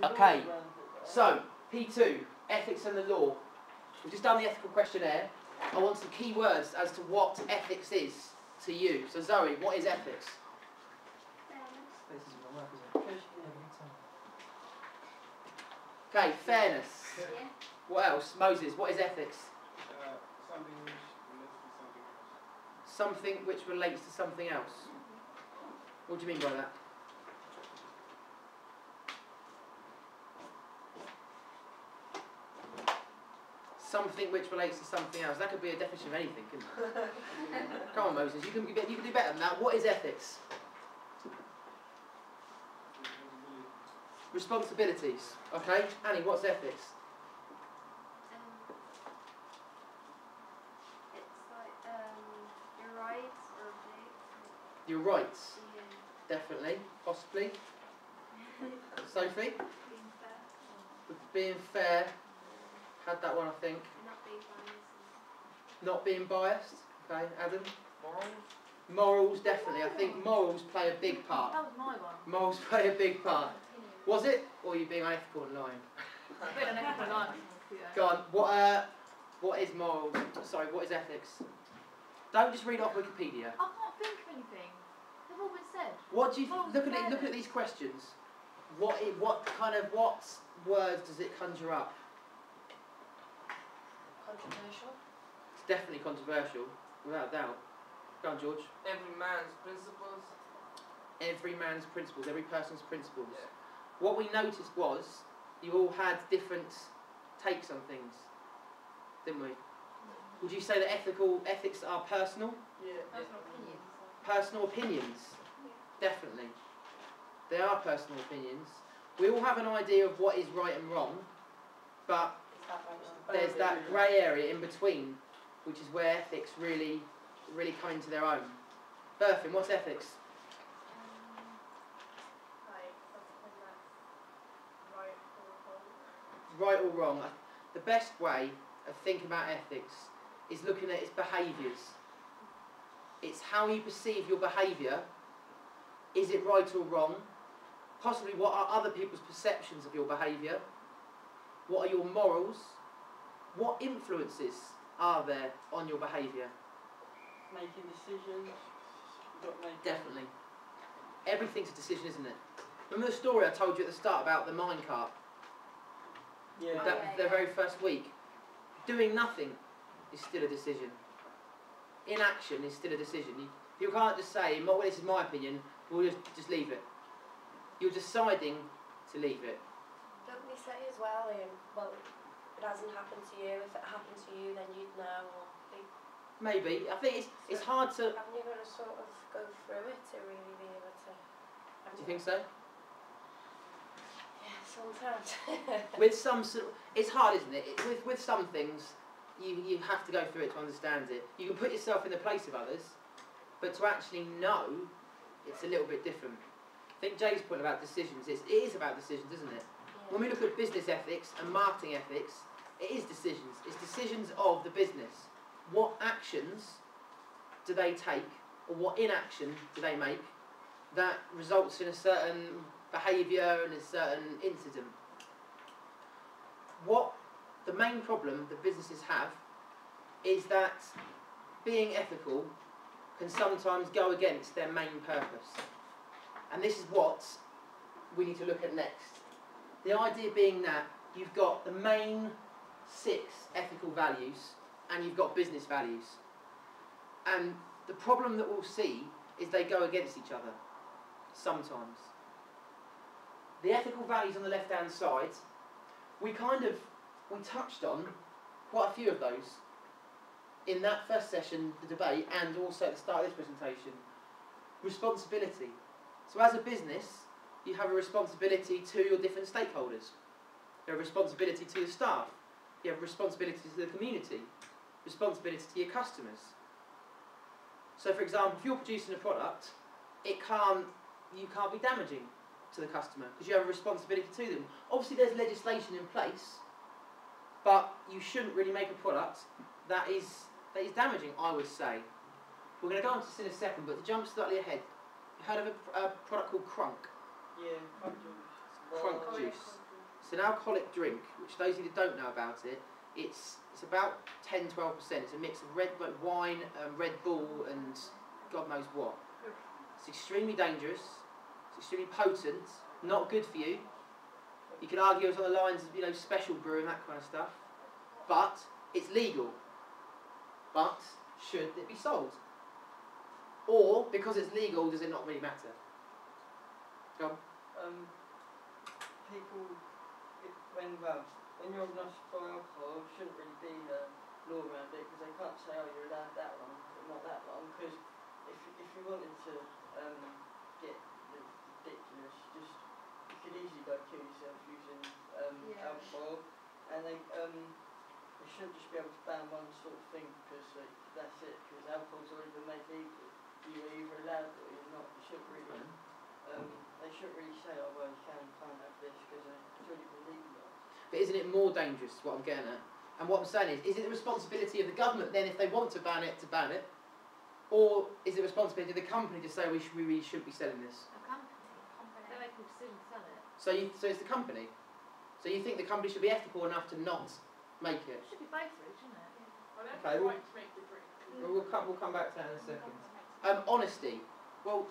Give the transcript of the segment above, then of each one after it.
Okay, so P2, ethics and the law. We've just done the ethical questionnaire. I want some key words as to what ethics is to you. So Zoe, what is ethics? Okay, fairness. Yeah. What else? Moses, what is ethics? Something which relates to something else. Something which relates to something else. What do you mean by that? Something which relates to something else. That could be a definition of anything, couldn't it? Come on, Moses, you can do better than that. What is ethics? Responsibilities. Okay, Annie, what's ethics? It's like your rights or things. Your rights. Yeah. Definitely. Possibly. Sophie? Being fair. Being fair. Had that one, I think. Not being biased. Not being biased. Okay, Adam? Morals? Morals, definitely. I think morals play a big part. That was my one. Morals play a big part. Was it? Or are you being unethical and lying? A bit unethical life. Go on. What is morals? Sorry, what is ethics? Don't just read off Wikipedia. I can't think of anything. They've all been said. What do you Morals look and at it? Look at these questions. What words does it conjure up? Controversial. It's definitely controversial, without a doubt. Go on, George. Every man's principles. Every man's principles. Every person's principles. Yeah. What we noticed was you all had different takes on things, didn't we? Would you say that ethics are personal? Yeah. Personal opinions. Personal opinions, definitely. They are personal opinions. We all have an idea of what is right and wrong, but there's that grey area in between, which is where ethics really come into their own. Berthin, what's ethics? Like something that's right or wrong. Right or wrong? The best way of thinking about ethics is looking at its behaviours. It's how you perceive your behaviour. Is it right or wrong? Possibly what are other people's perceptions of your behaviour? What are your morals? What influences are there on your behaviour? Making decisions. Definitely. Everything's a decision, isn't it? Remember the story I told you at the start about the minecart? Yeah. The very first week. Doing nothing is still a decision. Inaction is still a decision. You can't just say, well, this is my opinion, we'll just leave it. You're deciding to leave it. Don't we say as well, well, it hasn't happened to you. If it happened to you, then you'd know. Or Maybe. I think it's hard to... Haven't you got to sort of go through it to really be able to... Do you think so? Yeah, sometimes. With some... It's hard, isn't it? With some things, you have to go through it to understand it. You can put yourself in the place of others, but to actually know, it's a little bit different. I think Jay's point about decisions, it is about decisions, isn't it? Yeah. When we look at business ethics and marketing ethics, it is decisions. It's decisions of the business. What actions do they take, or what inaction do they make that results in a certain behaviour and a certain incident? What the main problem that businesses have is that being ethical can sometimes go against their main purpose. And this is what we need to look at next. The idea being that you've got the main 6 ethical values and you've got business values. And the problem that we'll see is they go against each other, sometimes. The ethical values on the left-hand side, we touched on quite a few of those in that first session, the debate, and also at the start of this presentation. Responsibility. So as a business, you have a responsibility to your different stakeholders. You have a responsibility to your staff. You have a responsibility to the community. Responsibility to your customers. So for example, if you're producing a product, you can't be damaging to the customer because you have a responsibility to them. Obviously there's legislation in place, but you shouldn't really make a product that is damaging, I would say. We're going to go on to this in a second, but to jump slightly ahead, you heard of a product called Crunk? Yeah. crunk bar. juice. It's an alcoholic drink, which those of you that don't know about it, it's about 10-12%. It's a mix of red wine, Red Bull, and God knows what. It's extremely dangerous. It's extremely potent. Not good for you. You can argue it's on the lines of special brew and that kind of stuff. But it's legal. But should it be sold? Or because it's legal, does it not really matter? Go on. People, when you're old enough to buy alcohol, shouldn't really be a law around it because they can't say, oh, you're allowed that long, but not that long. Because if you wanted to get ridiculous, you could easily go kill yourself using alcohol, and they shouldn't just be able to ban one sort of thing because that's it. Because alcohol's already been made legal. You're either allowed or you're not. You shouldn't really. They shouldn't really say, oh well, you can't have this because it's already been legalised. But isn't it more dangerous, what I'm getting at? And what I'm saying is it the responsibility of the government then, if they want to ban it, or is it the responsibility of the company to say we really should be selling this? A company. They make a decision to sell it. So it's the company. So you think the company should be ethical enough to not make it? It should be both, shouldn't it? Well, that's Okay, the well- right to make the drink. We'll come back to that in a second. Honesty. Well,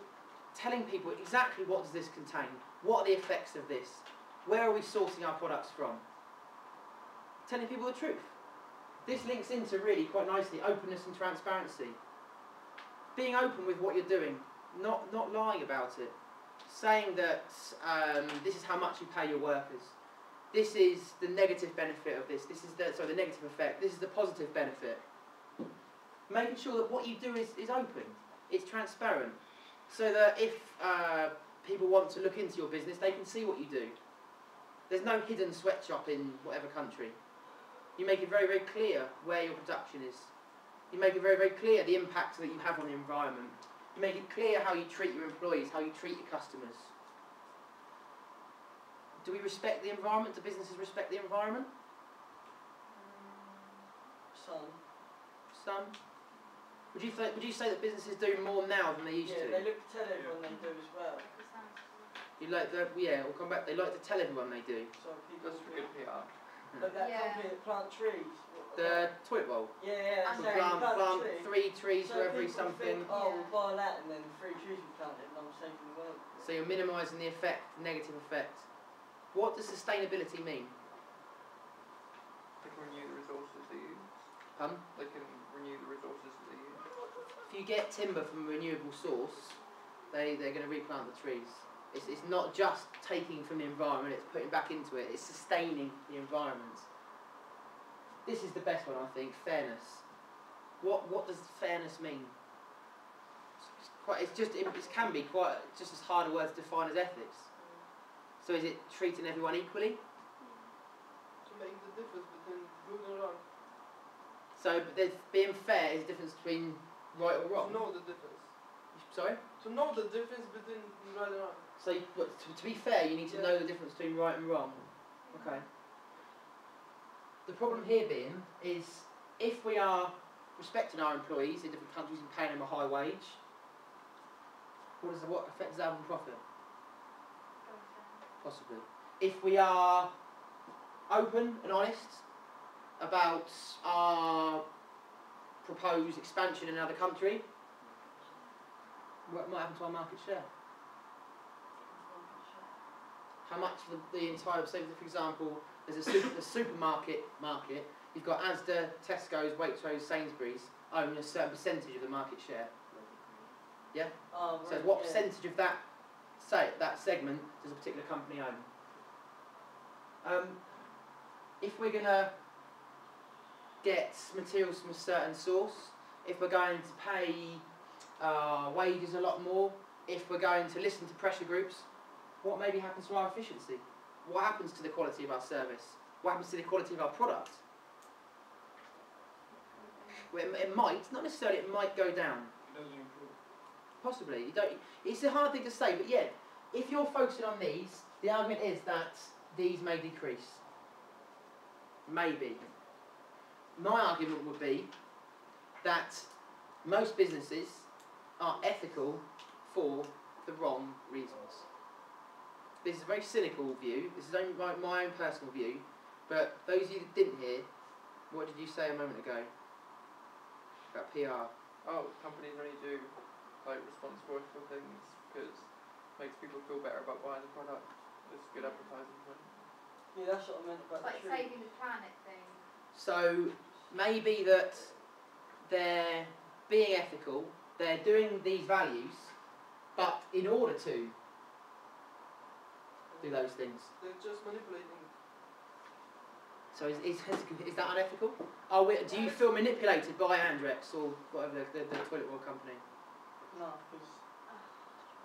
telling people exactly what does this contain, what are the effects of this, where are we sourcing our products from. Telling people the truth. This links into really quite nicely openness and transparency. Being open with what you're doing, not lying about it. Saying that this is how much you pay your workers. This is the negative benefit of this. This is the negative effect. This is the positive benefit. Making sure that what you do is open. It's transparent. So that if people want to look into your business, they can see what you do. There's no hidden sweatshop in whatever country. You make it very, very clear where your production is. You make it very, very clear the impact that you have on the environment. You make it clear how you treat your employees, how you treat your customers. Do we respect the environment? Do businesses respect the environment? Some. Would you say that businesses do more now than they used to? Yeah, they look to tell everyone they do as well. We'll come back. They like to tell everyone they do. So people That's for good PR. Like that Yeah. company that plant trees. The toilet bowl. Yeah, We so plant tree. 3 trees So for every people something. Think, oh, we'll buy that and then 3 trees we planted and I'm saving the world. So you're minimising the effect, the negative effect. What does sustainability mean? They can renew the resources they use. Pardon? They can renew the resources that they use. If you get timber from a renewable source, they're going to replant the trees. It's not just taking from the environment, it's putting back into it, it's sustaining the environment. This is the best one, I think, fairness. What does fairness mean? It can be quite just as hard a word to define as ethics. So is it treating everyone equally? To make the difference between good and wrong. So being fair is the difference between right or wrong. To know the difference. Sorry? To know the difference between right and wrong. So to be fair, you need to know the difference between right and wrong. Okay. The problem here being is if we are respecting our employees in different countries and paying them a high wage, what effect does that have on profit? Possibly. If we are open and honest about our proposed expansion in another country, what might happen to our market share? How much of the entire, say for example, there's a supermarket market, you've got Asda, Tesco's, Waitrose, Sainsbury's own a certain percentage of the market share. Yeah? Oh, So right, what yeah. percentage of that segment does a particular company own? If we're going to get materials from a certain source, if we're going to pay wages a lot more, if we're going to listen to pressure groups, what maybe happens to our efficiency? What happens to the quality of our service? What happens to the quality of our product? Well, it might, not necessarily, it might go down. It doesn't improve. Possibly. It's a hard thing to say, but yeah, if you're focusing on these, the argument is that these may decrease. Maybe. My argument would be that most businesses are ethical for the wrong reasons. this is a very cynical view. This is only my own personal view. But those of you that didn't hear, what did you say a moment ago about PR? Oh, companies only do like responsible ethical things because it makes people feel better about buying the product. It's good advertising. Yeah, that's what I meant about Like the tree. saving the planet thing. So maybe that they're being ethical, they're doing these values, but in order to do those things. They're just manipulating. So is that unethical? Do you feel manipulated by Andrex or whatever the toilet roll company? No, because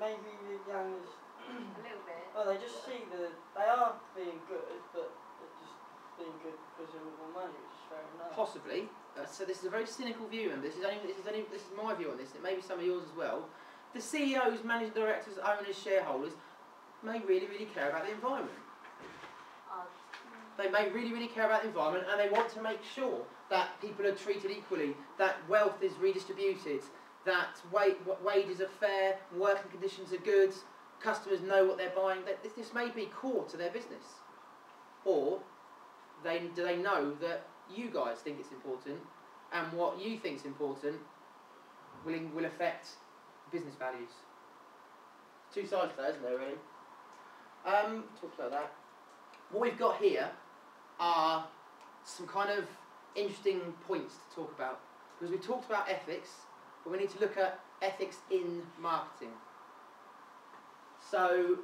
maybe the youngest. A little bit. Oh, they just see they are being good, but they're just being good because they want more money, which is fair enough. Possibly. So this is a very cynical view, and this is my view on this. It may be some of yours as well. The CEOs, managing directors, owners, shareholders may really, really care about the environment. They may really, really care about the environment, and they want to make sure that people are treated equally, that wealth is redistributed, that wages are fair, working conditions are good, customers know what they're buying. This may be core to their business. Or do they know that you guys think it's important, and what you think is important will affect business values? Two sides to that, isn't there, really? Talk about that. What we've got here are some kind of interesting points to talk about, because we talked about ethics, but we need to look at ethics in marketing. So,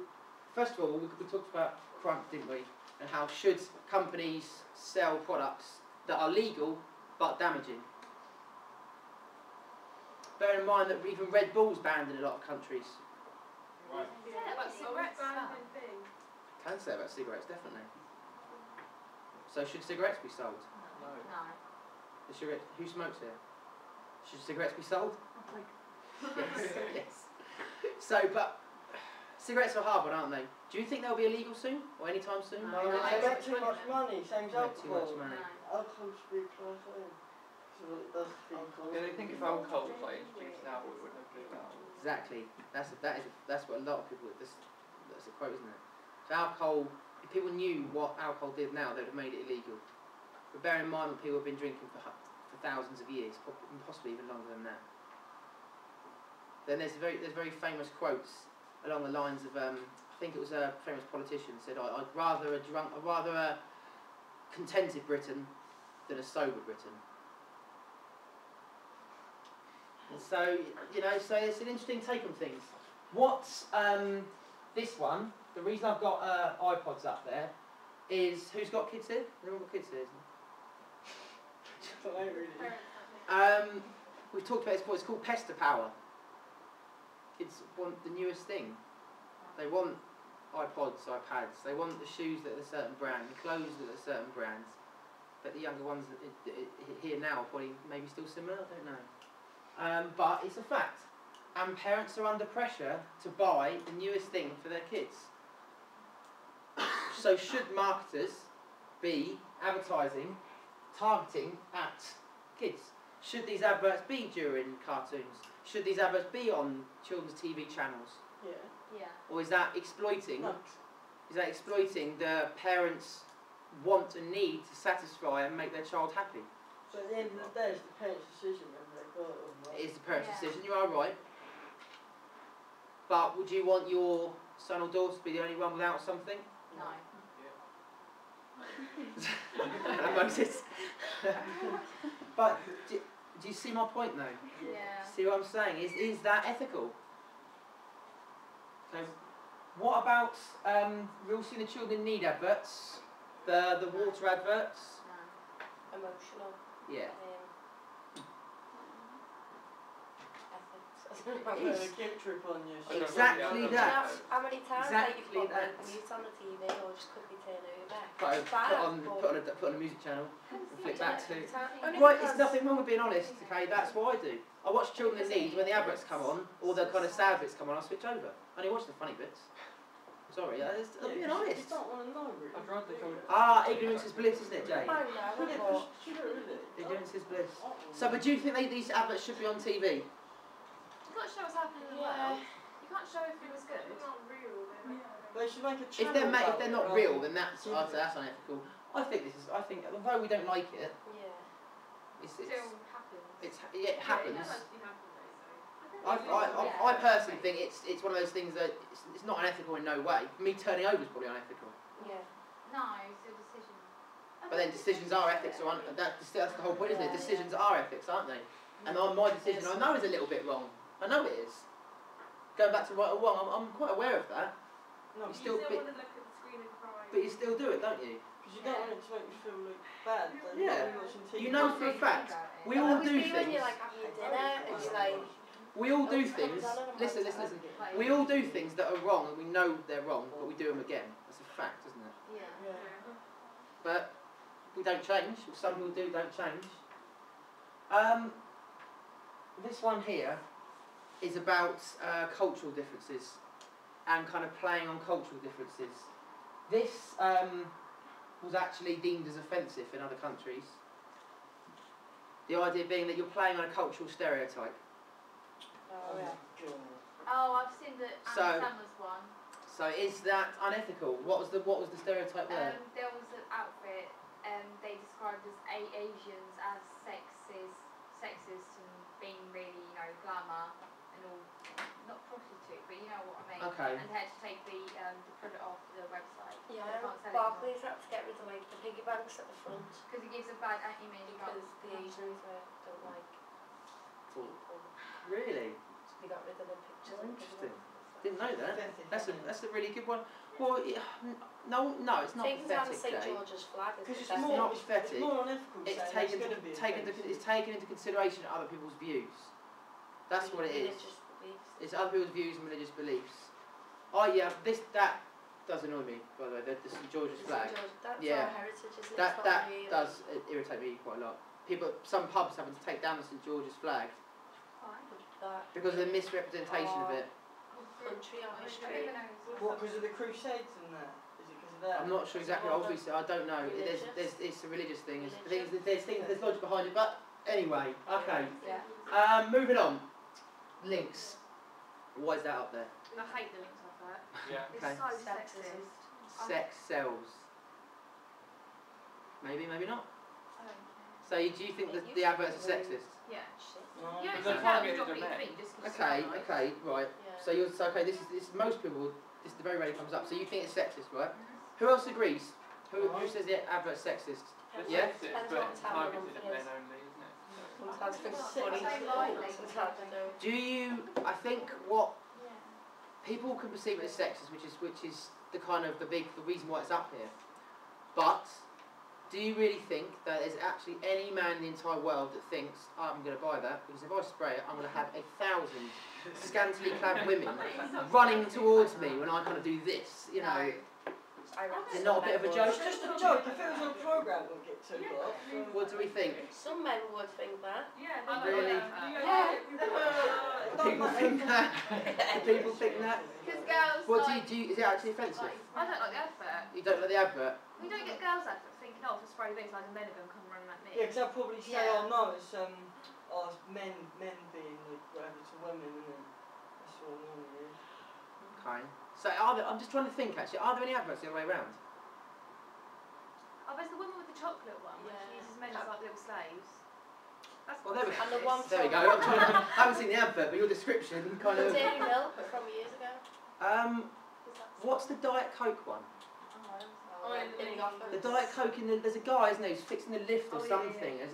first of all, we talked about crime, didn't we? And how should companies sell products that are legal but damaging? Bear in mind that even Red Bull's banned in a lot of countries. Right. Yeah, about cigarettes. Can say about cigarettes, definitely. So should cigarettes be sold? No. Who smokes here? Should cigarettes be sold? Yes, yes. So, but cigarettes are a hard one, aren't they? Do you think they'll be illegal soon, or anytime soon? No. They make too much money, same as They make too much alcohol. money. Alcohol should be class A. So it does feed Yeah, they think if alcohol was like introduced now, it wouldn't have been now. Exactly. That's what a lot of people. That's a quote, isn't it? So alcohol. If people knew what alcohol did now, they'd have made it illegal. But bear in mind that people have been drinking for thousands of years, possibly even longer than that. Then there's very famous quotes along the lines of I think it was a famous politician said, I'd rather a contented Britain than a sober Britain. And so so it's an interesting take on things. What's this one? The reason I've got iPods up there is who's got kids here? Everyone got kids here, isn't it? I don't really. We've talked about this before. It's called Pester Power. Kids want the newest thing. They want iPods, iPads. They want the shoes that are a certain brand, the clothes that are certain brands. But the younger ones here now are probably maybe still similar. I don't know. But it's a fact. And parents are under pressure to buy the newest thing for their kids. So should marketers be advertising, targeting at kids? Should these adverts be during cartoons? Should these adverts be on children's TV channels? Yeah. Or is that exploiting? No. Is that exploiting the parents' want and need to satisfy and make their child happy? So at the end of the day, it's the parents' decision whether they got it or not. It is the parents' Yeah. decision. You are right. But would you want your son or daughter to be the only one without something? No. Moses. But do you see my point though? Yeah. See what I'm saying? Is that ethical? So, what about we've all seen the children in need adverts, the water adverts? No. Emotional. Yeah. Ethics. Put a guilt trip on you. so- Exactly Yeah, that. How many times Exactly you've got that. like mute on the TV or just quickly turn over back? Put on a music channel and flick back to. Only Right, because- there's nothing wrong with being honest, okay? That's what I do. I watch Children in Need when the adverts come on, or the kind of sad bits come on, I switch over. I only watch the funny bits. Sorry, I'm being You honest. don't want to know, really. I'd rather they come. Ignorance is bliss, isn't it, Jay? Oh no, Yeah, but but you don't really. Ignorance is bliss. So, but do you think these adverts should be on TV? You've got to show what's happening in the Yeah. world. You can't show if it was good. It's not real, they're like They should make a If channel they're about if they're it not rather real, than then that's TV. I'd say that's unethical. I think although we don't like it, Yeah. it's Still happens. it happens. Yeah, it does actually happen though, so. I personally think it's one of those things that it's not unethical in no way. Me turning over is probably unethical. Yeah. No, it's a decision. But then decisions are ethics, or that's the whole point, isn't it? Yeah, Decisions are ethics, aren't they? And on my decision, I know is a little bit wrong. I know it is. Going back to right or wrong, I'm quite aware of that. No, You You still still bit- want to look at the screen and cry. But you still do it, don't you? because you don't want it to make you feel like bad. Then Yeah. you're watching TV. You know for a fact, we all do When things. you're like having your dinner and you're like, We all do Oh, things. I don't know Listen, about listen, listen. Like, We all do things that are wrong, and we know they're wrong, but we do them again. That's a fact, isn't it? Yeah. Yeah. But we don't change. Some people do, don't change. This one here is about cultural differences and kind of playing on cultural differences. This was actually deemed as offensive in other countries. The idea being that you're playing on a cultural stereotype. oh yeah. Oh, I've seen the So- Anne Summers one. So is that unethical? What was the stereotype there? There was an outfit, they described as Asians as sexist and being really, glamour and all, not prostitute, but you know what I mean. Okay. And they had to take the product off the website. Yeah, They can't sell it Barclays had to get rid of like the piggy banks at the front because it gives a bad image about because the Asians don't like Cool. people. Really? So they got rid of the pictures. Oh, and interesting. piggy banks and stuff. Didn't know that. Pathetic, That's isn't it? a really good one. Well, no, it's not Taking down the pathetic. St Jay. George's flag is Because it's pathetic. more, not it's pathetic. more unethical. It's saying taken gonna be it's taken into consideration other people's views. That's what it is. Religious beliefs. It's other people's views and religious beliefs. Oh yeah, that does annoy me, by the way. The St George's The flag. St. George, that's Yeah. our heritage, isn't it? That It's not really, does irritate me quite a lot. Some pubs having to take down the St George's flag that because of the misrepresentation of it. country or I history. don't know. What, because of the Crusades and that? Is it because of that? I'm not sure exactly. Obviously, I don't know. It's a religious thing. There's logic behind it. But anyway, okay. Yeah. Moving on. Links. Why is that up there? I hate the links like that. Yeah. It's Okay. so Sexism. sexist. Sex sells. Maybe, maybe not. I don't care. So do you think that the adverts are sexist? Yeah. Shit. No. You But don't they're tell targeted them at to men. feet just 'cause Okay, it's nice. okay, right. Yeah. So you're okay. This is most people. This very rarely comes up. So you think it's sexist, right? Who else agrees? Who says the advert's sexist? Depends Yeah. what- Depends but what town the targeted at month men is. only, isn't it? Sometimes it's Sexist. funny. Sexist. Sometimes I don't. Do you? I think what Yeah. people can perceive it as sexist, which is the kind of the reason why it's up here. But do you really think that there's actually any man in the entire world that thinks I'm going to buy that because if I spray it, I'm going to have 1,000 scantily clad women running towards me when I kind of do this, you know? I reckon Is it not a bit of a joke? It's just a joke. If it was on a programme, it would get took off. So. What do we think? Some men would think that. Yeah. I Really? Yeah. Do people think that? Do people think that? Because girls What like, do you? Is it actually offensive? I don't like the advert. You don't like the advert? We don't get girls adverts thinking, oh, for spray this, like a men are going to come running at me. Yeah, because I'll probably say, Yeah. oh no, it's men being like whatever to women, isn't it? That's what normally is. Okay. So I'm just trying to think actually. Are there any adverts the other way around? Oh, there's the woman with the chocolate one, where Yeah. she uses men as like little slaves. That's Well, there we And the one There we go. from- I haven't seen the advert, but your description kind The of. Dairy Milk from years ago. What's the Diet Coke one? Oh, in the office. The Diet Coke there's a guy, isn't he, who's fixing the lift or Oh, yeah, something. yeah.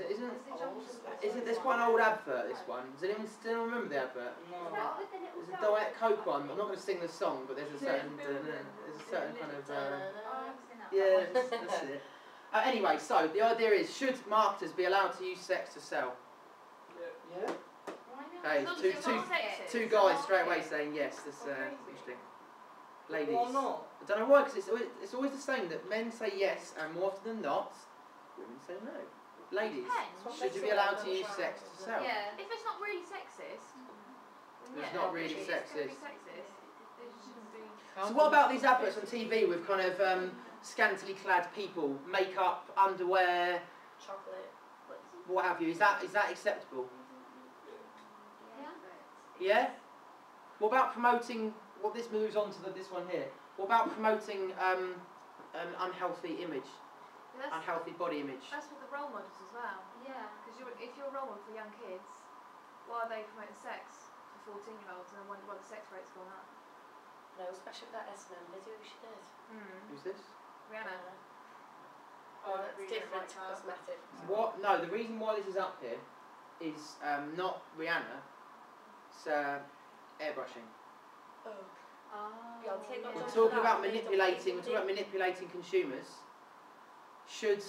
Isn't there's quite an old advert? This one. Does anyone still remember the advert? No. There's a Diet Coke one. I'm not going to sing the song, but there's a certain kind of. Yeah, that's it. Anyway, so the idea is, should marketers be allowed to use sex to sell? Yeah. Hey, two guys straight away saying yes. That's interesting. Ladies. Why not? I don't know why, because it's always the same that men say yes, and more often than not, women say no. Ladies, should you be allowed to use sex to sell? Yeah. If it's not really sexist, then It's yeah, not really it's gonna be sexist. It shouldn't be. So what about these adverts on TV with kind of scantily clad people, makeup, underwear, Chocolate. what have you? Is that acceptable? Yeah. Yeah. What about promoting? Well, this moves on to this one here. What about promoting an unhealthy image, Yeah, unhealthy body image? that's with the role models as well. Yeah. Because if you're a role model for young kids, why are they promoting sex for 14-year-olds and I wonder why the sex rate's gone up? No, especially with that S&M video she did. Who's this? Rihanna. Oh, that's different to cosmetics. What? No, the reason why this is up here is not Rihanna. It's airbrushing. Oh. Oh. Beyonce got We're done talking for about that, made manipulating. We're up talking about manipulating consumers. Should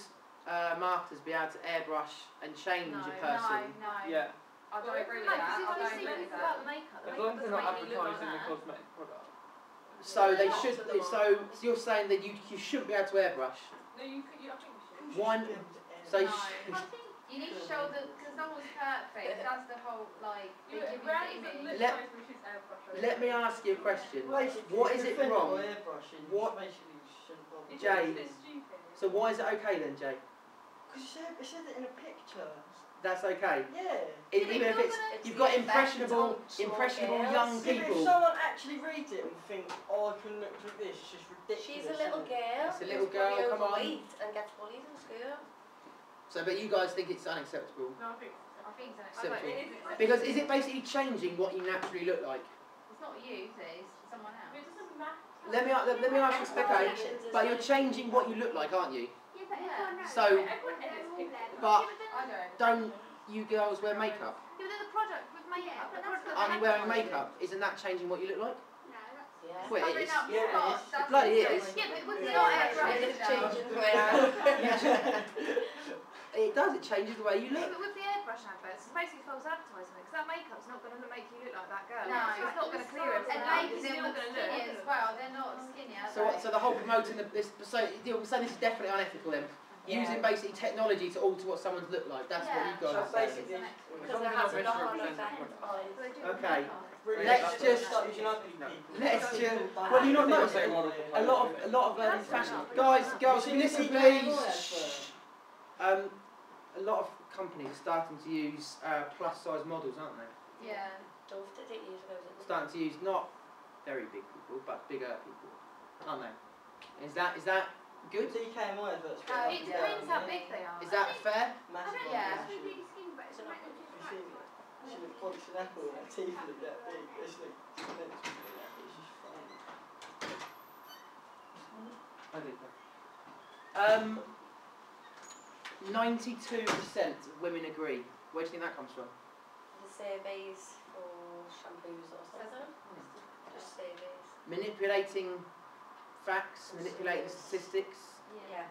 marketers be able to airbrush and change a person? No. Yeah. I don't agree with No, that. because I if don't you agree see with about that. the makeup, As long as they're not doesn't make you look advertising like the that. cosmetic product. So they should. So you're saying that you shouldn't be able to airbrush. No, you could. I think you should. One. So No. you You need to show that because no one's perfect. That's the whole like. They give you the image. let me ask you a question. Basically, What is if it you're wrong? offended by airbrushing, What- basically you shouldn't bother. Jay. It's a bit stupid. So why is it okay then, Jay? Because it said it in a picture. That's okay. Yeah. Even if it's you've got impressionable young Yeah, but if people. someone actually reads it and thinks, oh, I can look like this, it's just ridiculous. She's a little isn't it? girl. It's a little who's probably girl, come on. overweight and gets bullied in school. So, but you guys think it's unacceptable. No, I think. I think so. Simple. It is acceptable. Because is it basically changing what you naturally look like? It's not you, is it? It's someone else. It doesn't matter. Let me ask you, okay, but you're changing what you look like, aren't you? Yeah, but everyone knows. So, Everyone edits pictures. but I don't. don't you girls wear makeup? Yeah, but the product with makeup. but the that's product not- Aren't you wearing makeup? Isn't that changing what you look like? Yeah. Well, it Covering is. up Yeah, it spots, is. that's Bloody it. is. Yeah, but with the No, airbrush. it's changing the way I It does. It changes the way you Yeah, look. but with the airbrush adverts, it's basically false advertising because that makeup's not going to make you look like that girl. No. It's not going to clear And everything up. ladies It's them still look going to skinny look. as well. They're not skinny, are So, they? the whole promoting this. So you're saying this is definitely unethical then. Using basically technology to alter what someone's look like. That's what you guys So are saying. basically, because it has a knock-on effect on Okay. really, Let's that's just- start using ugly people. let's Ugly just- people don't well, you not like notice it. a lot of fashion guys, girls, Have you listen seen the please. Playboy advert? A lot of companies are starting to use plus size models, aren't they? Yeah. Dove did it years ago, didn't Starting to use not very big people, but bigger people, aren't they? Is that good? DKMI adverts. It depends how big they are. Is that fair? Massive Yeah. ones, actually. She looked quite an apple and her teeth look that big. It's like, it's just fine. 92% of women agree. Where do you think that comes from? The surveys for shampoos or something. Just surveys. Manipulating facts, manipulating statistics. Yeah.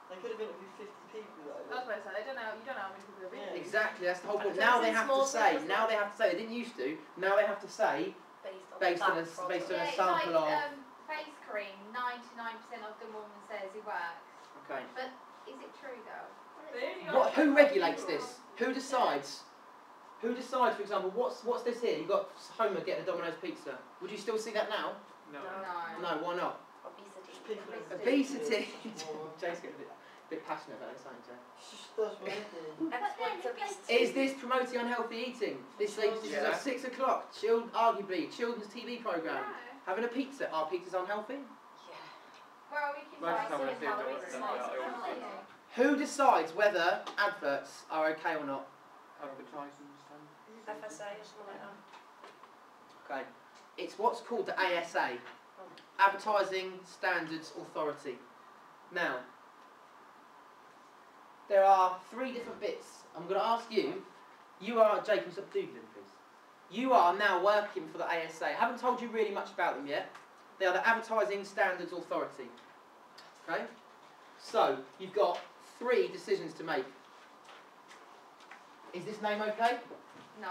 They could have interviewed 50 people though. That's what I said. You don't know how many people are Yeah. in. Exactly, that's the whole point. So Now it's they in have to small say, samples, now they have to say, they didn't used to, now they have to say, Based on based on that a product. It's sample like of. face cream. 99% of the woman says it works. Okay. But is it true though? Who regulates this? Who decides? Who decides, for example, what's this here? You've got Homer getting a Domino's pizza. Would you still see that now? No. No. No, why not? Obesity. People Obesity. Or- Jay's getting a bit passionate about this, aren't you? It's just that's what I do. Everyone's obesity. Is this promoting unhealthy eating? This is Yeah. at 6 o'clock, arguably, children's TV programme. Having a pizza. Are pizzas unhealthy? Yeah. Well, we can Most try of the time some I see it, calories. it's not that It's ill. not. Who decides whether adverts are okay or not? Advertising stand. FSA or something like that. Okay. It's what's called the ASA, Advertising Standards Authority. Now, there are 3 different bits. I'm going to ask you, Jacob, stop doodling, please. You are now working for the ASA. I haven't told you really much about them yet. They are the Advertising Standards Authority. Okay? So, you've got 3 decisions to make. Is this name okay? No.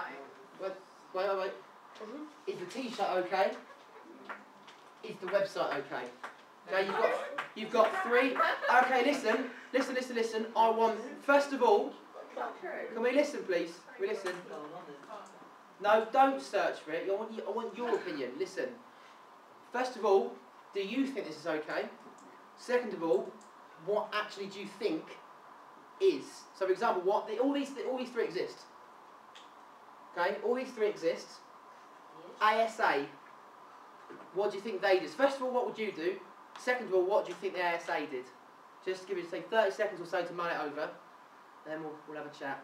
Wait. Is the T-shirt okay? Is the website okay? Okay, you've got 3. Okay, listen. I want, first of all, can we listen, please? We listen. No, don't search for it. I want your opinion. Listen. First of all, do you think this is okay? Second of all, what actually do you think is? So, for example, all these 3 exist. Okay, all these 3 exist. ASA What do you think they did? First of all, what would you do? Second of all, what do you think the ASA did? Just give it, say, 30 seconds or so to mull it over, and then we'll have a chat.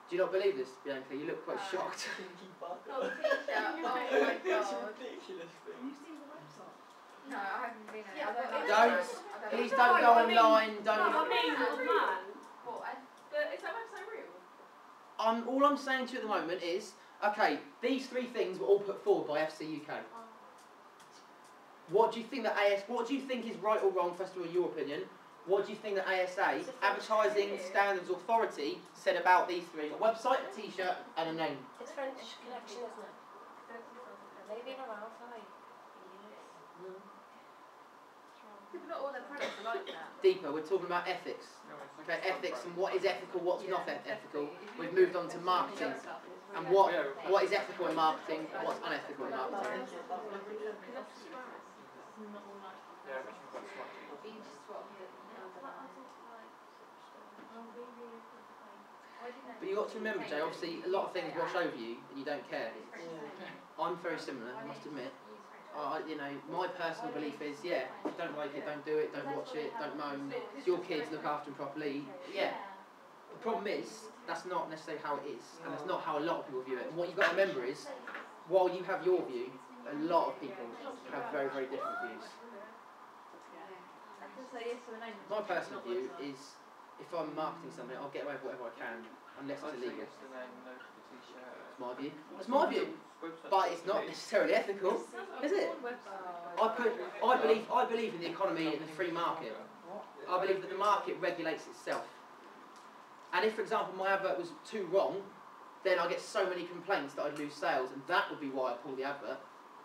Do you not believe this, Bianca? You look quite shocked. Pinky bucket. Oh, teacher. Oh my It's a god. ridiculous thing. Have you seen the website? No, I haven't been on it. Yeah, I but Don't. Please don't go online. Don't. No, I mean, not man. What? But is that website real? All I'm saying to you at the moment is, okay, these three things were all put forward by FC UK. What do you think that What do you think is right or wrong? First of all, your opinion. What do you think that ASA, Advertising Standards Authority, said about these three? A website, a T-shirt, and a name. It's French Connection, isn't it? They've been around for like years. But not all their products are like that. Deeper. We're talking about ethics. Okay, ethics and what is ethical, what's not ethical. We've moved on to marketing and what is ethical in marketing, and what's unethical in marketing. But you've got to remember, Jay, obviously a lot of things wash over you and you don't care. I'm very similar, I must admit. You know, my personal belief is, yeah, if you don't like it, don't do it, don't watch it, don't moan. It's your kids, look after them properly. Yeah. The problem is, that's not necessarily how it is, and that's not how a lot of people view it. And what you've got to remember is, while you have your view, a lot of people have very, very different views. My personal view is, if I'm marketing something, I'll get away with whatever I can, unless it's illegal. That's my view. That's my view. But it's not necessarily ethical, is it? I believe in the economy and the free market. I believe that the market regulates itself. And if, for example, my advert was too wrong, then I get so many complaints that I'd lose sales, and that would be why I pull the advert.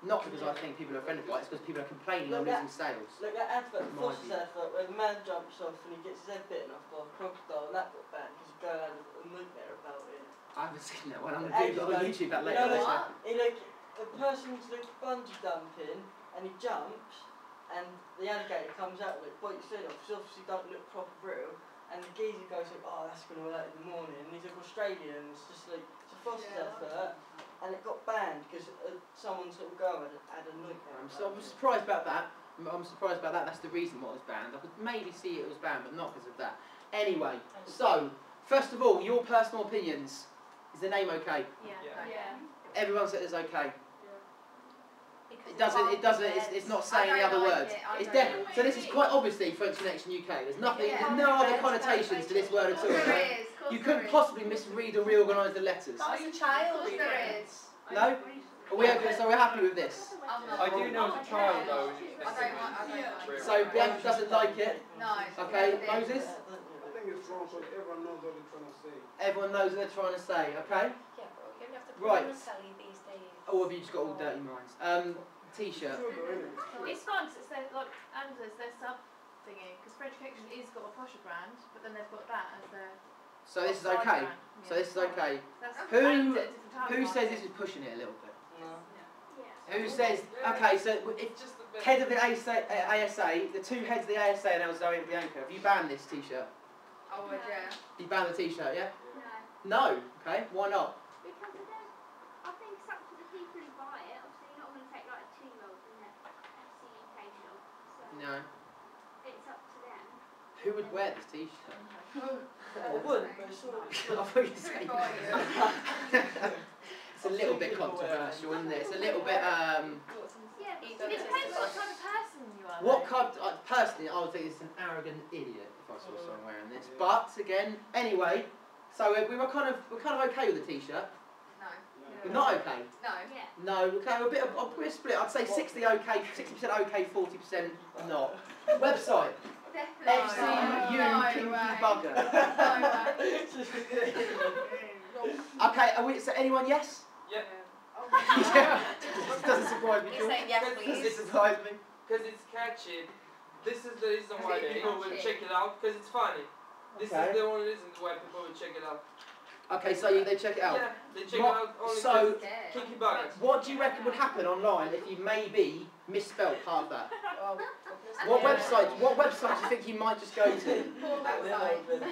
Not because I think people are offended by it, it's because people are complaining I'm losing sales. Look, that advert, the Foster's advert, where the man jumps off and he gets his head bitten off by a crocodile, and that got banned because the girl had a nightmare about it. I haven't seen that one. I'm going to on YouTube that later. You know, the person's bungee jumping and he jumps and the alligator comes out with it, bites his head off, because obviously don't look proper real, and the geezer goes like, oh, that's going to hurt in the morning, and he's like Australian, it's just like, it's a Foster's advert, and it got banned because someone's little girl had a nightmare. I'm surprised about that. I'm surprised about that. That's the reason why it was banned. I could maybe see it was banned, but not because of that. Anyway, so first of all, your personal opinions. Is the name okay? Yeah. Everyone said it's okay. It doesn't. It's not saying the other words. It's definitely. So this is quite obviously French Connection UK. There's nothing. No other connotations to this word at all. Right? You couldn't possibly misread or reorganise the letters. That was a child. There is. No. Are we okay? So we're happy with this. I do know as a child though. So Bianca doesn't like it. No. Okay, Moses. I think it's wrong because everyone knows what they're trying to say. Everyone knows what they're trying to say. Okay. Yeah, bro, you only have to put Right. them in telly these days. Oh, have you just got all dirty minds? T-shirt. It's fun because it's their, like Andrew says, their sub thingy. Because French Connection is got a posher brand, but then they've got that as their. So this is side okay. brand. So this is okay. That's Who- aimed at a different type Who of says market. this is pushing it a little bit? No. Who says? Okay, so if head of the ASA, the two heads of the ASA now, Zoe and Bianca, have you banned this T-shirt? Oh, would yeah. You banned the T-shirt, yeah? No, No. Okay. Why not? because I think it's up to the people who buy it. Obviously, you're not going to take like a 2-year-old in the FCUK shop, so No. it's up to them. Who would wear this T-shirt? I would, but it's sort of. I thought you were saying. It's a little bit controversial, isn't it? It's a little bit. Yeah, It depends what type of person you are. What though. personally, I would think it's an arrogant idiot if I saw someone wearing this. But again, anyway, so we're kind of okay with the T-shirt. No. We're not okay. No. Yeah. No, okay, we're split. I'd say 60 okay, 60% okay, 40% not. Website. Definitely. FCU Kinky Bugger. It's just ridiculous. Okay, are we, so anyone yes? Yeah. Yeah. This doesn't surprise me. He's George. saying yes, Does please. this surprise me? Because it's catchy. This is the reason why Is it people will catchy? check it out, because it's funny. This Okay. is the only reason why people will check it out. Okay, so they check it out. Yeah, they check What- it out only so- because Kinky Buggers. What do you reckon would happen online if you maybe misspelled half that? Oh, What website do you think you might just go to? Poor website.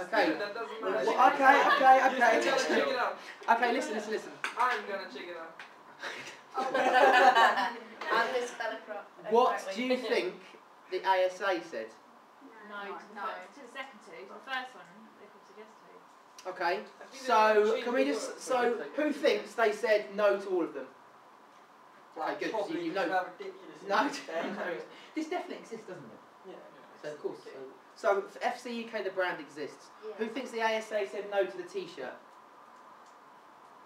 Okay. That doesn't matter. Okay. You gotta check it out. Okay, listen. I'm gonna check it out. And this fella What do you think the ASA said? No, to the second two. To the first one, they could suggest two. Okay, so can we just, so who thinks they said no to all of them? Like, good, probably you just know. how ridiculous it No, is then. this definitely exists, doesn't it? Yeah. So of course. So for FC UK, the brand exists. Who thinks the ASA said no to the T-shirt?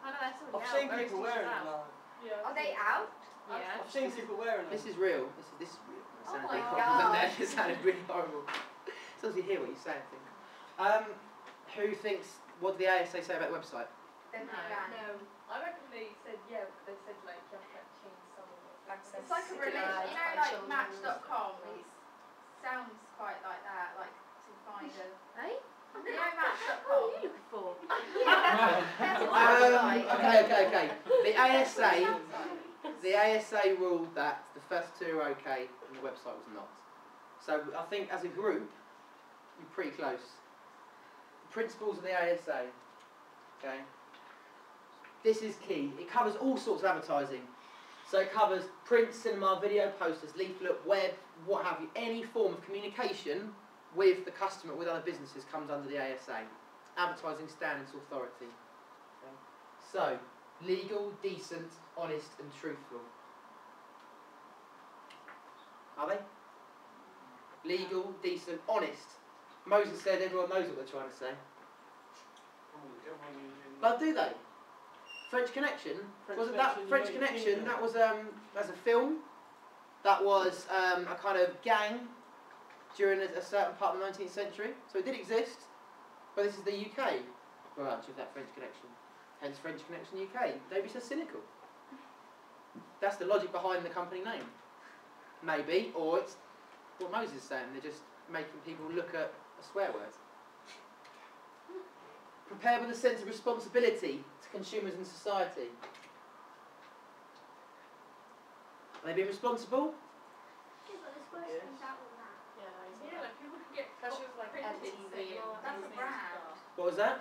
I know that's already I've out. seen Those people t-shirts wearing them out. now. Yeah. Are they out? Yeah. I've seen people wearing them. This is real. This is real. That Oh sounded my really horrible, didn't God. it? It sounded really horrible. As long as you hear what you say, I think. Who thinks? What did the ASA say about the website? They're not No. banned. No, I reckon they said yeah, but they said like you have to change some of it. Access It's like a to religion, guide you know, by like children. Match.com. It sounds quite like that, like to find a. Hey? You know Match.com. What are you looking for? Okay. The ASA ruled that the first two are okay and the website was not. So I think as a group, you're pretty close. The principles of the ASA. Okay. This is key. It covers all sorts of advertising. So it covers print, cinema, video, posters, leaflet, web, what have you. Any form of communication with the customer, with other businesses, comes under the ASA. Advertising Standards Authority. Okay. So, legal, decent, honest and truthful. Are they? Legal, decent, honest. Moses said everyone knows what they're trying to say. But do they? French Connection? Wasn't that French Connection? That was as a film. That was a kind of gang during a certain part of the 19th century. So it did exist, but this is the UK branch of that French Connection. Hence French Connection UK. Don't be so cynical. That's the logic behind the company name. Maybe, or it's what Moses is saying. They're just making people look at a swear word. Prepare with a sense of responsibility to consumers and society. Are they being responsible? Yeah, but there's worse things out than that. Yeah, like people can get Especially with, like, printed MTV saying and That's a brand. What was that?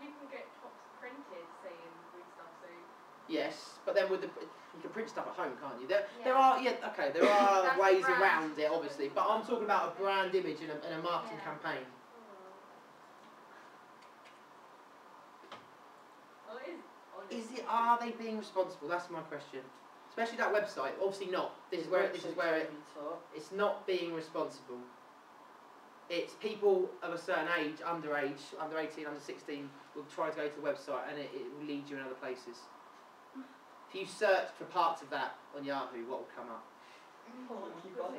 people can get tops printed saying weird stuff, so Yes, but then with the you can print stuff at home, can't you? There Yeah. are there are That's ways the brand. around it, obviously. But I'm talking about a brand image and a marketing Yeah. campaign. well, it is honest. Is it? Are they being responsible? That's my question. Especially that website. Obviously not. This is where it's not being responsible. It's people of a certain age, underage, under 18, under 16, will try to go to the website and it will lead you in other places. If you search for parts of that on Yahoo, what will come up?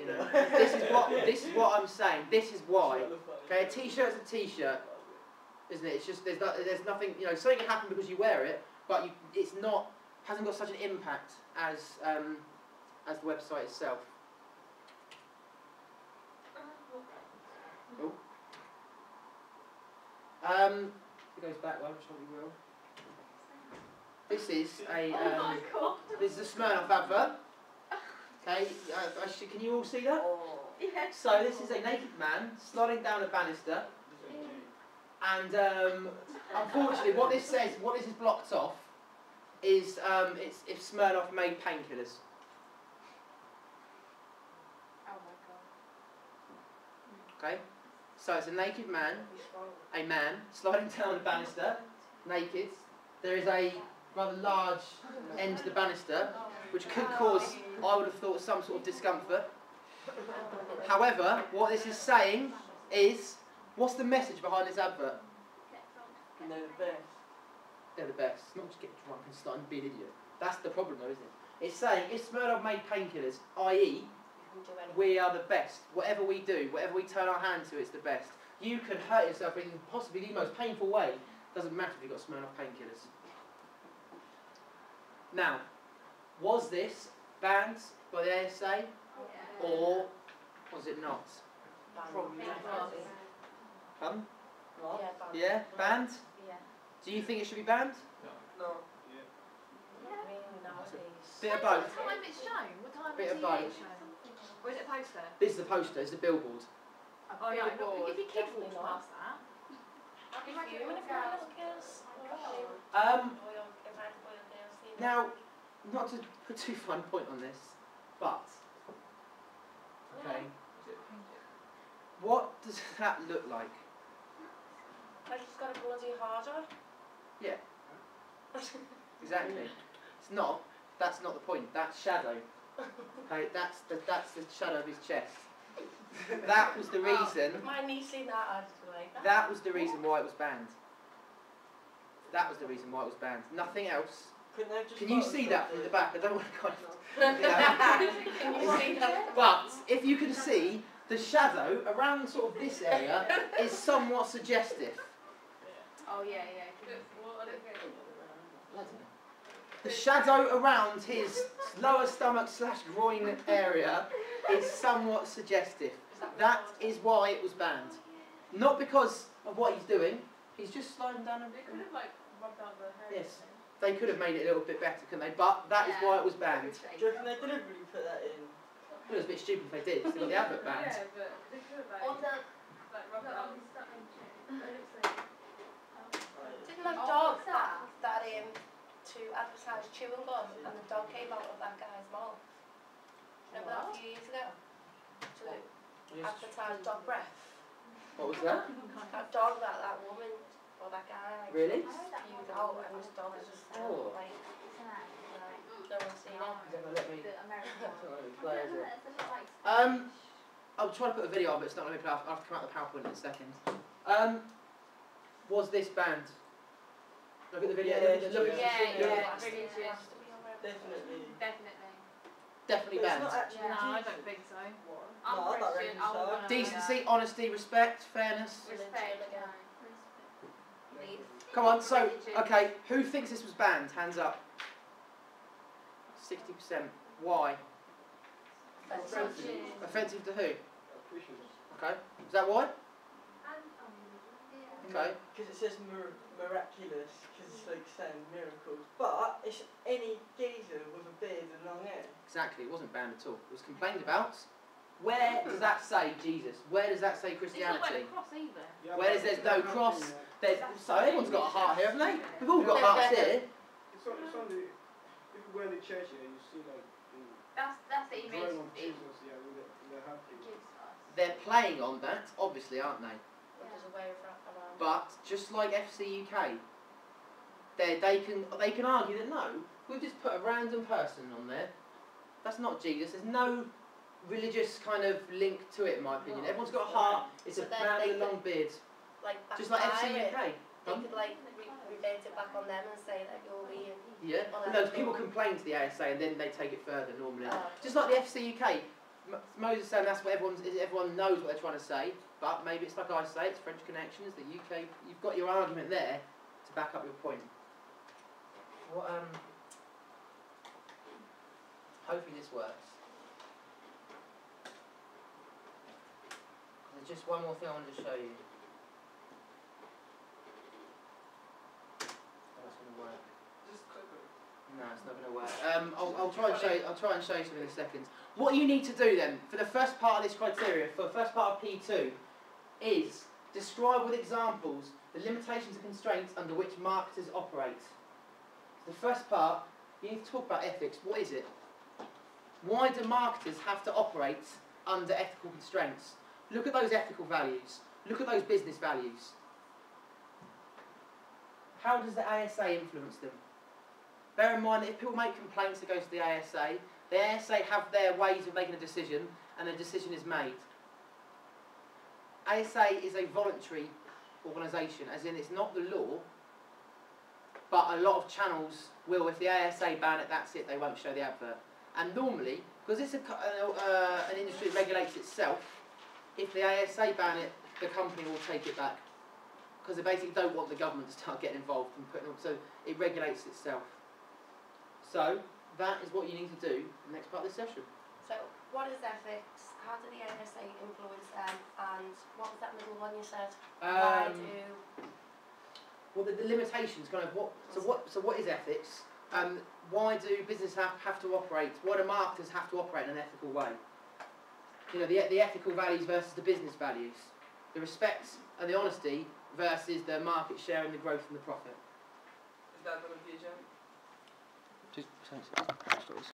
You know, this is what I'm saying. This is why. Okay, a t-shirt's a t-shirt, isn't it? It's just there's nothing. You know, something can happen because you wear it, but it's not hasn't got such an impact as the website itself. Oh. It goes back one, which probably will. This is a this is a Smirnoff advert. Okay, can you all see that? Yeah. So this is a naked man sliding down a banister, and unfortunately, what this is blocked off is it's if Smirnoff made painkillers. Oh my god. Okay, so it's a naked man, sliding down a banister, naked. There is a rather large end to the banister, which could cause, I would have thought, some sort of discomfort. However, what this is saying is, what's the message behind this advert? And they're the best. They're the best. Not just get drunk and start and be an idiot. That's the problem though, isn't it? It's saying, if Smirnoff made painkillers, i.e., we are the best. Whatever we do, whatever we turn our hand to, it's the best. You can hurt yourself in possibly the most painful way. Doesn't matter if you've got Smirnoff painkillers. Now, was this banned by the ASA, or was it not? Probably. Pardon? What? Yeah, banned? Yeah. Do you think it should be banned? No. Bit of both. What time it's shown? What time Bit is of TV both. shown? Or is it a poster? This is the poster, it's a billboard. Oh no, Billboard. if your kid Definitely walks not. past that. Now, not to put too fine a point on this, but okay, what does that look like? I just got to bloody harder. Yeah. Exactly. It's not. That's not the point. That's shadow. Okay, that's the shadow of his chest. That was the reason. My niece seen that actually. That was the reason why it was banned. That was the reason why it was banned. Nothing else. Can you see that from the back? I don't want to kind of. Can you see that? But if you can see, the shadow around sort of this area is somewhat suggestive. Oh yeah. The shadow around his lower stomach / groin area is somewhat suggestive. That is why it was banned. Not because of what he's doing. He's just sliding down a They could have like rubbed out the hair. Yes. They could have made it a little bit better, couldn't they? But that is why it was banned. Do you reckon they deliberately put that in? It was a bit stupid if they did. They got the advert banned. Yeah, but they could have Or like the rubbed out. Didn't that dog that to advertise chewing gum and the dog came out of that guy's mouth? Remember that a few years ago? To advertise dog breath. What was that? That dog that woman or that guy like Really? spewed out and this dog is just Oh. like no one's seen it. Never let me. The American It's not one. let me play, is it? It's a bit like I'll try to put a video on, but it's not let me play. I'll have to come out the PowerPoint in a second. Was this banned? Look at the video. Look at Yeah, It really has to be on there. Definitely. Definitely. Definitely But it's banned. not actually No, I Jesus. don't think so. I'm No, I don't Christian. reckon I so. wouldn't know Decency, honesty, respect, fairness. Respect. Leave. Come on, so, okay, who thinks this was banned? Hands up. 60%. Why? Offensive to who? Okay. Is that why? Okay. Because it says miraculous, because it's like saying miracles. But it's any geezer with a beard and long hair. Exactly, it wasn't banned at all. It was complained about. Where does that say Jesus? Where does that say It's not like Christianity? a cross either. Where there's no cross, so everyone's got a heart here, haven't they? We've all got hearts here. It's on the, if you go in the church here, you see like That's the image drawing of it Jesus, yeah, with the heart. gives us. They're playing on that, obviously, aren't they? There's a way around. But just like FC UK, they can argue that no, we've just put a random person on there. That's not Jesus. There's no religious kind of link to it, in my opinion. Everyone's got a heart. It's a But then man they with a long beard, Like back just like FC pirate, UK. They could like revert it back on them and say that you're being. Yeah. No, people complain to the ASA and then they take it further normally. Oh. Just like the FC UK. Moses saying that's what everyone knows what they're trying to say, but maybe it's like I say, it's French connections. The UK, you've got your argument there to back up your point. What hopefully this works. There's just one more thing I wanted to show you. That's going to work. Just click it. No, it's not going to work. I'll try and show you. I'll try and show you something in a second. What you need to do then for the first part of this criteria, for the first part of P2, is describe with examples the limitations and constraints under which marketers operate. The first part, you need to talk about ethics. What is it? Why do marketers have to operate under ethical constraints? Look at those ethical values. Look at those business values. How does the ASA influence them? Bear in mind that if people make complaints that go to the ASA have their ways of making a decision, and a decision is made. ASA is a voluntary organisation, as in it's not the law, but a lot of channels will, if the ASA ban it, that's it, they won't show the advert. And normally, because it's an industry that regulates itself, if the ASA ban it, the company will take it back. Because they basically don't want the government to start getting involved and putting on, so it regulates itself. So, that is what you need to do in the next part of this session. So, what is ethics? How do the ASA influence them? And what was that middle one you said? Why do? Well, the limitations, kind of what. So what is ethics? Why do businesses have to operate? Why do marketers have to operate in an ethical way? You know, the ethical values versus the business values, the respect and the honesty versus the market share and the growth and the profit. Is that going to be a gem? Just sensitive stories.